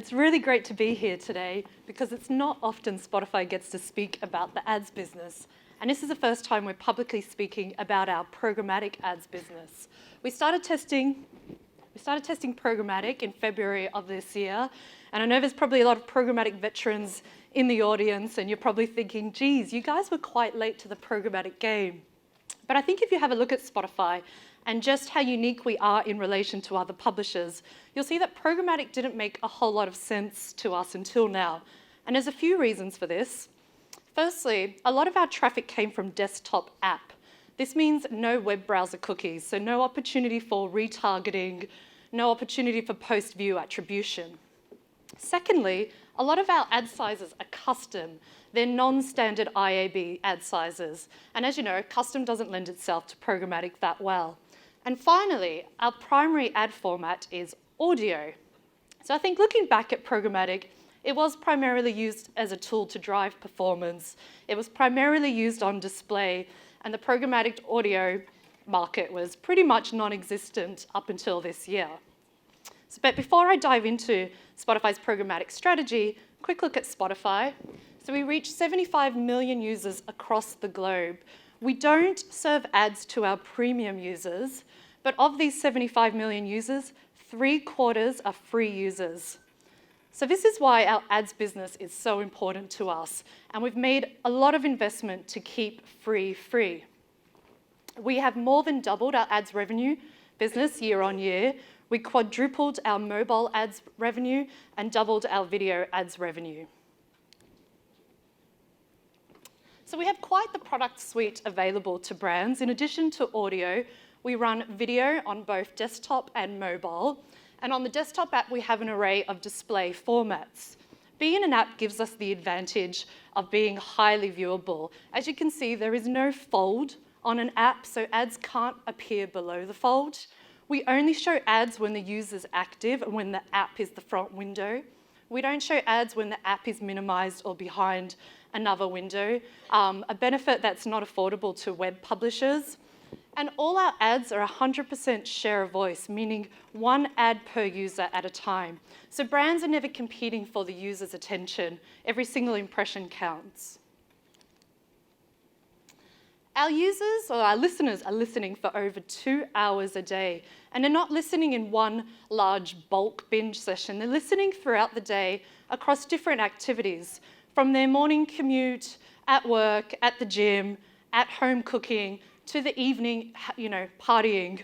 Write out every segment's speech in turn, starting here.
It's really great to be here today because it's not often Spotify gets to speak about the ads business. And this is the first time we're publicly speaking about our programmatic ads business. We started testing programmatic in February of this year. And I know there's probably a lot of programmatic veterans in the audience, and you're probably thinking, geez, you guys were quite late to the programmatic game. But I think if you have a look at Spotify and just how unique we are in relation to other publishers, you'll see that programmatic didn't make a whole lot of sense to us until now. And there's a few reasons for this. Firstly, a lot of our traffic came from desktop app. This means no web browser cookies, so no opportunity for retargeting, no opportunity for post-view attribution. Secondly, a lot of our ad sizes are custom. They're non-standard IAB ad sizes. And as you know, custom doesn't lend itself to programmatic that well. And finally, our primary ad format is audio. So I think looking back at programmatic, it was primarily used as a tool to drive performance. It was primarily used on display, and the programmatic audio market was pretty much non-existent up until this year. But before I dive into Spotify's programmatic strategy, quick look at Spotify. So we reach 75 million users across the globe. We don't serve ads to our premium users, but of these 75 million users, 3/4 are free users. So this is why our ads business is so important to us, and we've made a lot of investment to keep free. We have more than doubled our ads revenue business year on year. We quadrupled our mobile ads revenue and doubled our video ads revenue. So we have quite the product suite available to brands. In addition to audio, we run video on both desktop and mobile. And on the desktop app, we have an array of display formats. Being an app gives us the advantage of being highly viewable. As you can see, there is no fold on an app, so ads can't appear below the fold. We only show ads when the user's active and when the app is the front window. We don't show ads when the app is minimized or behind another window, a benefit that's not affordable to web publishers. And all our ads are 100% share of voice, meaning one ad per user at a time. So brands are never competing for the user's attention. Every single impression counts. Our users or our listeners are listening for over 2 hours a day, and they're not listening in one large bulk binge session. They're listening throughout the day across different activities, from their morning commute, at work, at the gym, at home cooking, to the evening, partying.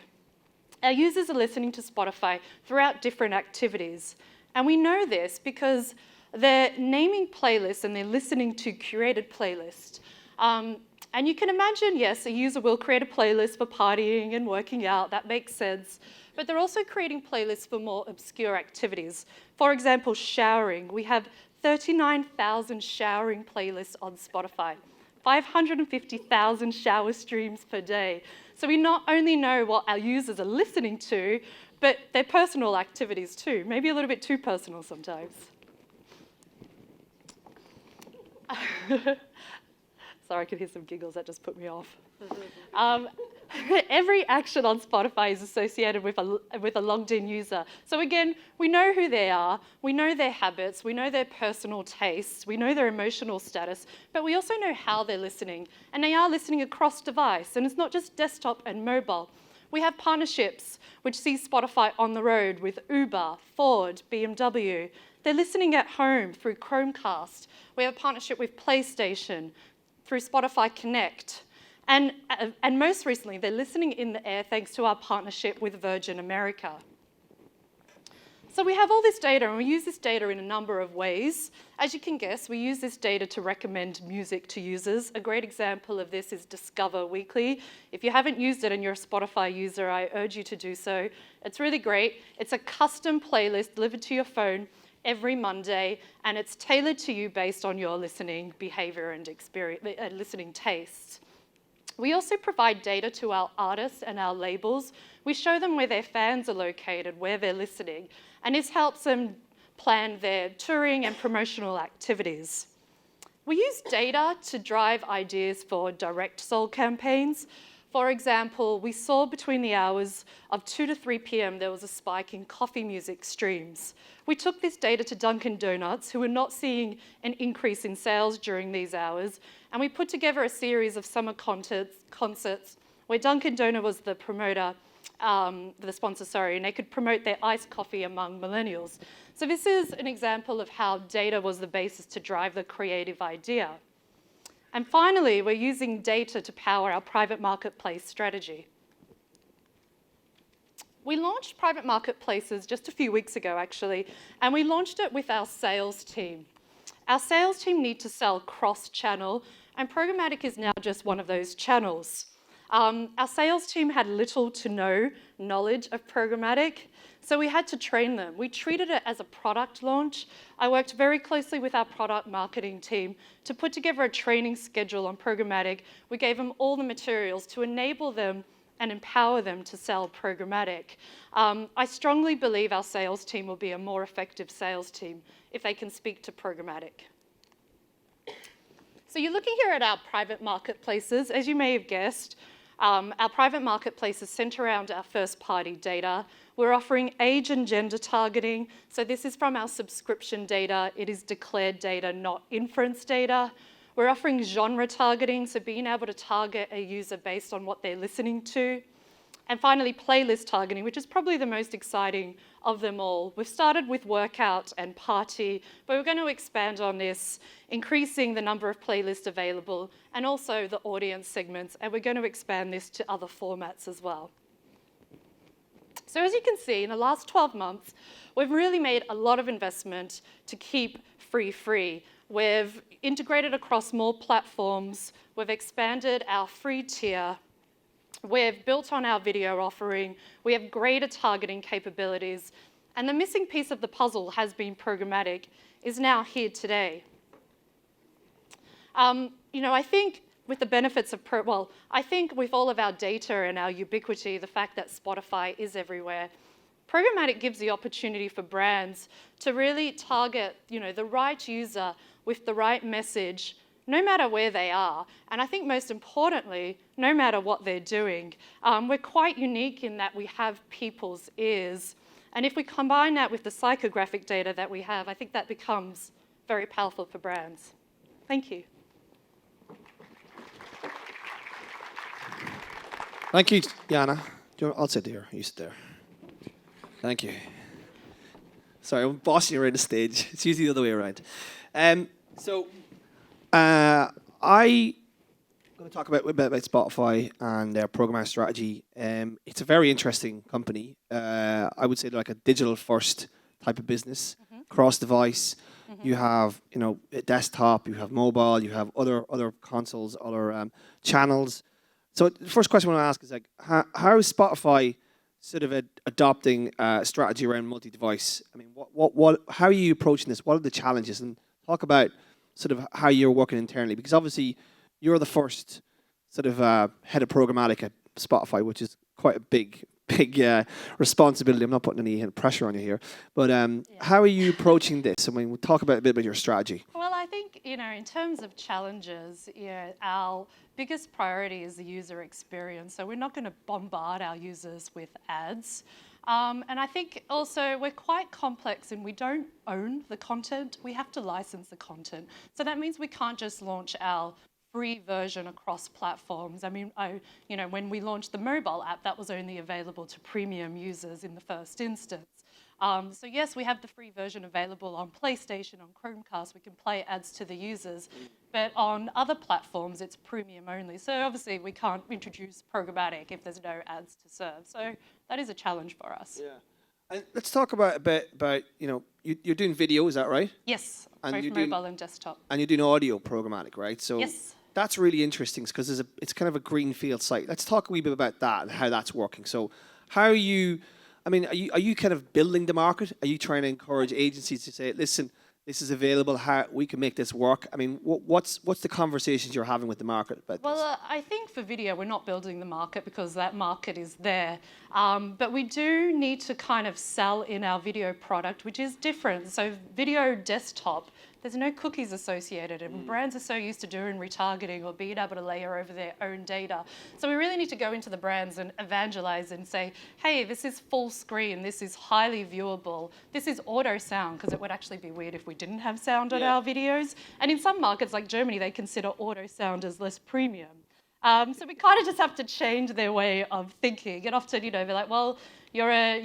Our users are listening to Spotify throughout different activities. And we know this because they're naming playlists and they're listening to curated playlists. And you can imagine, yes, a user will create a playlist for partying and working out, that makes sense. But they're also creating playlists for more obscure activities. For example, showering. We have 39,000 showering playlists on Spotify, 550,000 shower streams per day. So we not only know what our users are listening to, but their personal activities too, maybe a little bit too personal sometimes. Sorry, I could hear some giggles, that just put me off. Every action on Spotify is associated with a logged in user. So again, we know who they are, we know their habits, we know their personal tastes, we know their emotional status, but we also know how they're listening. And they are listening across device, and it's not just desktop and mobile. We have partnerships which see Spotify on the road with Uber, Ford, BMW. They're listening at home through Chromecast. We have a partnership with PlayStation, through Spotify Connect. And most recently, they're listening in the air thanks to our partnership with Virgin America. So we have all this data, and we use this data in a number of ways. As you can guess, we use this data to recommend music to users. A great example of this is Discover Weekly. If you haven't used it and you're a Spotify user, I urge you to do so. It's really great. It's a custom playlist delivered to your phone every Monday, and it's tailored to you based on your listening behavior and listening tastes. We also provide data to our artists and our labels. We show them where their fans are located, where they're listening, and this helps them plan their touring and promotional activities. We use data to drive ideas for direct sold campaigns. For example, we saw between the hours of 2 to 3 p.m. there was a spike in coffee music streams. We took this data to Dunkin' Donuts, who were not seeing an increase in sales during these hours, and we put together a series of summer concerts where Dunkin' Donuts was the promoter, the sponsor, sorry, and they could promote their iced coffee among millennials. So this is an example of how data was the basis to drive the creative idea. And finally, we're using data to power our private marketplace strategy. We launched private marketplaces just a few weeks ago, actually, and we launched it with our sales team. Our sales team need to sell cross-channel, and Programmatic is now just one of those channels. Our sales team had little to no knowledge of Programmatic, so we had to train them. We treated it as a product launch. I worked very closely with our product marketing team to put together a training schedule on Programmatic. We gave them all the materials to enable them and empower them to sell Programmatic. I strongly believe our sales team will be a more effective sales team if they can speak to Programmatic. So you're looking here at our private marketplaces. As you may have guessed, our private marketplaces center around our first-party data. We're offering age and gender targeting. So this is from our subscription data. It is declared data, not inference data. We're offering genre targeting, so being able to target a user based on what they're listening to. And finally, playlist targeting, which is probably the most exciting of them all. We've started with workout and party, but we're going to expand on this, increasing the number of playlists available and also the audience segments, and we're going to expand this to other formats as well. So as you can see, in the last 12 months, we've really made a lot of investment to keep free. We've integrated across more platforms, we've expanded our free tier, we've built on our video offering, we have greater targeting capabilities, and the missing piece of the puzzle has been Programmatic, is now here today. I think with the benefits of, I think with all of our data and our ubiquity, the fact that Spotify is everywhere, Programmatic gives the opportunity for brands to really target, the right user with the right message, no matter where they are. And I think most importantly, no matter what they're doing. We're quite unique in that we have people's ears. And if we combine that with the psychographic data that we have, I think that becomes very powerful for brands. Thank you. Thank you, Jana. I'll sit there. You sit there. Thank you. Sorry, I'm bossing you around the stage. It's usually the other way around. I'm going to talk a bit about Spotify and their programmatic strategy. It's a very interesting company. I would say they're like a digital-first type of business, cross-device. You have, a desktop, you have mobile, you have other consoles, other channels. So the first question I want to ask is how is Spotify sort of adopting a strategy around multi-device? I mean, how are you approaching this? What are the challenges? And talk about sort of how you're working internally, because obviously you're the first sort of head of programmatic at Spotify, which is quite a big responsibility. I'm not putting any pressure on you here, but how are you approaching this? I mean, we'll talk a bit about your strategy. Well, I think, in terms of challenges, our biggest priority is the user experience. So we're not going to bombard our users with ads. And I think also we're quite complex and we don't own the content. We have to license the content. So that means we can't just launch our free version across platforms. I mean, when we launched the mobile app, that was only available to premium users in the first instance. So yes, we have the free version available on PlayStation, on Chromecast. We can play ads to the users. But on other platforms, it's premium only. So obviously, we can't introduce programmatic if there's no ads to serve. So that is a challenge for us. Yeah. And let's talk a bit about, you're doing video, is that right? Yes, both mobile and desktop. And you're doing audio programmatic, right? So yes. That's really interesting because it's kind of a greenfield site. Let's talk a wee bit about that and how that's working. So how are you kind of building the market? Are you trying to encourage agencies to say, listen, this is available, how we can make this work? I mean, what's the conversations you're having with the market about this? Well, I think for video, we're not building the market because that market is there. But we do need to kind of sell in our video product, which is different. So video desktop, there's no cookies associated, and brands are so used to doing retargeting or being able to layer over their own data. So we really need to go into the brands and evangelize and say, hey, this is full screen, this is highly viewable, this is auto sound, because it would actually be weird if we didn't have sound on our videos. And in some markets like Germany, they consider auto sound as less premium. So we kind of just have to change their way of thinking. And often, they're like, well, you're a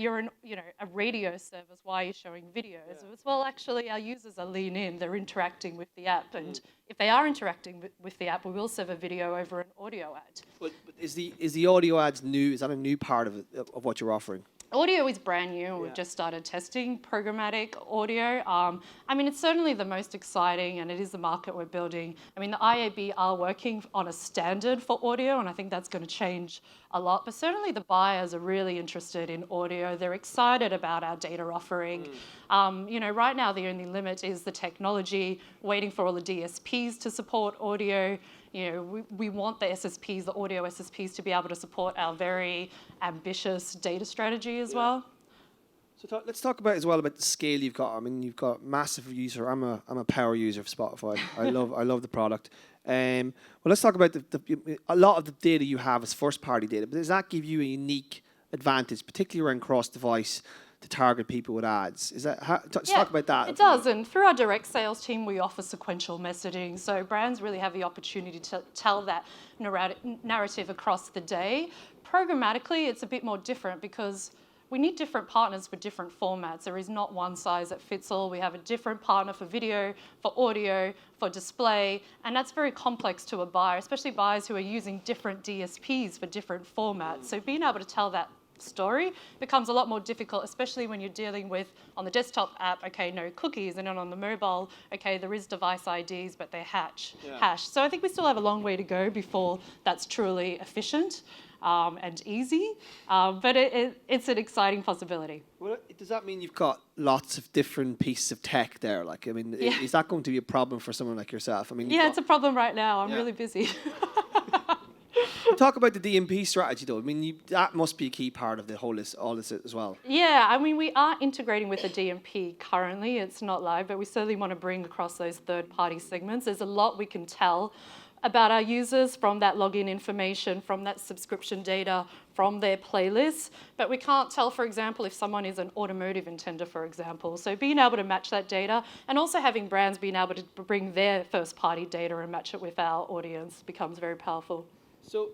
radio service. Why are you showing videos? It's, well, actually, our users are lean in. They're interacting with the app, and if they are interacting with the app, we will serve a video over an audio ad. But is the audio ads new? Is that a new part of it, of what you're offering? Audio is brand new. We've just started testing programmatic audio. I mean, it's certainly the most exciting, and it is the market we're building. I mean, the IAB are working on a standard for audio, and I think that's going to change a lot. But certainly the buyers are really interested in audio. They're excited about our data offering. Right now the only limit is the technology, waiting for all the DSPs to support audio. We want the SSPs, the audio SSPs, to be able to support our very ambitious data strategy as well. So let's talk about as well about the scale you've got. I mean, you've got massive user. I'm a power user of Spotify. I love the product. Well, let's talk about a lot of the data you have is first party data. But does that give you a unique advantage, particularly around cross device, to target people with ads? Is that talk about that? It does, and through our direct sales team, we offer sequential messaging. So brands really have the opportunity to tell that narrative across the day. Programmatically, it's a bit more different because we need different partners for different formats. There is not one size that fits all. We have a different partner for video, for audio, for display, and that's very complex to a buyer, especially buyers who are using different DSPs for different formats. So being able to tell that story becomes a lot more difficult, especially when you're dealing with, on the desktop app, okay, no cookies, and then on the mobile, okay, there is device IDs, but they're hashed. So I think we still have a long way to go before that's truly efficient and easy, but it's an exciting possibility. Well, does that mean you've got lots of different pieces of tech there? Like, I mean, is that going to be a problem for someone like yourself? I mean, it's a problem right now. I'm really busy. Talk about the DMP strategy, though. I mean, that must be a key part of all this as well. Yeah, I mean, we are integrating with the DMP currently. It's not live, but we certainly want to bring across those third-party segments. There's a lot we can tell about our users from that login information, from that subscription data, from their playlists. But we can't tell, for example, if someone is an automotive intender, for example. So being able to match that data, and also having brands being able to bring their first-party data and match it with our audience becomes very powerful. So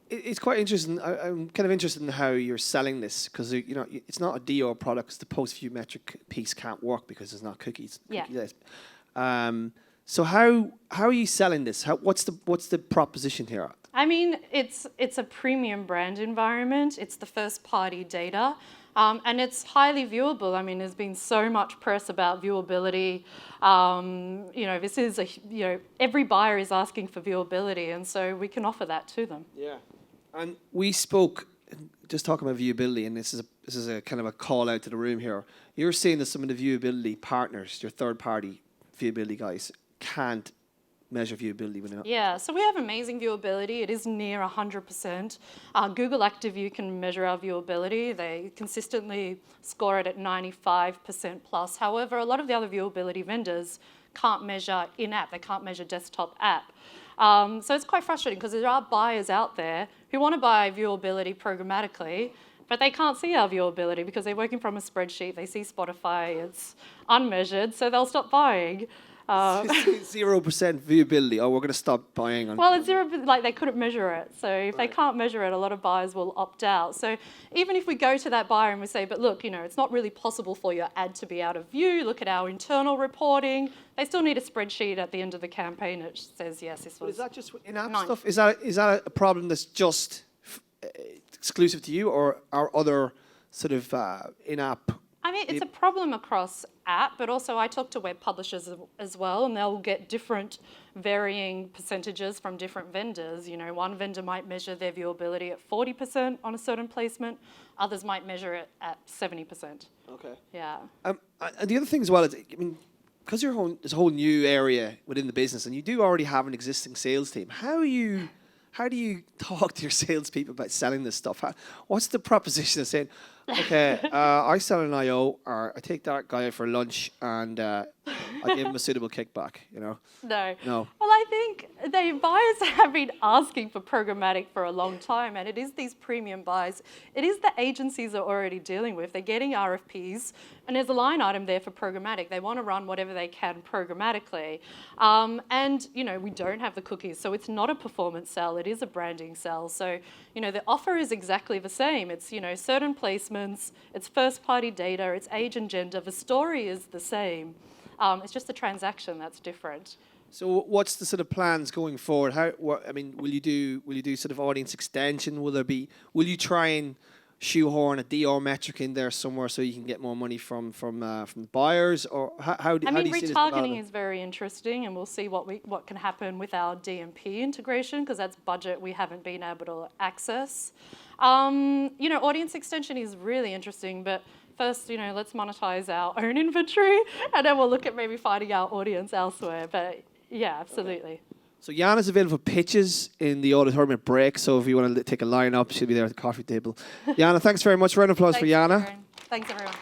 it's quite interesting. I'm kind of interested in how you're selling this, because it's not a DO product. 'Cause the post-view metric piece can't work because there's not cookies. So how are you selling this? What's the proposition here? I mean, it's a premium brand environment. It's the first-party data. And it's highly viewable. I mean, there's been so much press about viewability. This is every buyer is asking for viewability, and so we can offer that to them. Yeah. And we spoke, just talking about viewability, and this is a kind of a call out to the room here. You're saying that some of the viewability partners, your third-party viewability guys, can't measure viewability when they're not. Yeah, so we have amazing viewability. It is near 100%. Google Active View can measure our viewability. They consistently score it at 95% plus. However, a lot of the other viewability vendors can't measure in-app. They can't measure desktop app. So it's quite frustrating because there are buyers out there who want to buy viewability programmatically, but they can't see our viewability because they're working from a spreadsheet. They see Spotify, it's unmeasured, so they'll stop buying. 0% viewability. Oh, we're going to stop buying. Well, it's 0, like they couldn't measure it. So if they can't measure it, a lot of buyers will opt out. So even if we go to that buyer and we say, but look, it's not really possible for your ad to be out of view. Look at our internal reporting. They still need a spreadsheet at the end of the campaign that says, yes, this was. But is that just in-app stuff? Is that a problem that's just exclusive to you, or are other sort of in-app? I mean, it's a problem across app, but also I talk to web publishers as well, and they'll get different varying percentages from different vendors. One vendor might measure their viewability at 40% on a certain placement. Others might measure it at 70%. Okay. Yeah. And the other thing as well is, I mean, because there's a whole new area within the business, and you do already have an existing sales team. How do you talk to your salespeople about selling this stuff? What's the proposition of saying, Okay, I sell an IO, or I take that guy out for lunch, and I give him a suitable kickback. You know. No. No. Well, I think the buyers have been asking for programmatic for a long time, and it is these premium buys. It is the agencies are already dealing with. They're getting RFPs, and there's a line item there for programmatic. They want to run whatever they can programmatically. And, you know, we don't have the cookies, so it's not a performance sell. It is a branding sell. So, you know, the offer is exactly the same. It's, you know, certain placements, it's first-party data, it's age and gender. The story is the same. It's just the transaction that's different. So what's the sort of plans going forward? I mean, will you do sort of audience extension? Will you try and shoehorn a DR metric in there somewhere so you can get more money from the buyers, or how do you see this retargeting is very interesting, and we'll see what can happen with our DMP integration, because that's budget we haven't been able to access. You know, audience extension is really interesting, but first, you know, let's monetize our own inventory, and then we'll look at maybe finding our audience elsewhere. But yeah, absolutely. So Jana's available for pitches in the auditorium at break, so if you want to take a line up, she'll be there at the coffee table. Jana, thanks very much. Round of applause for Jana. Thanks, everyone.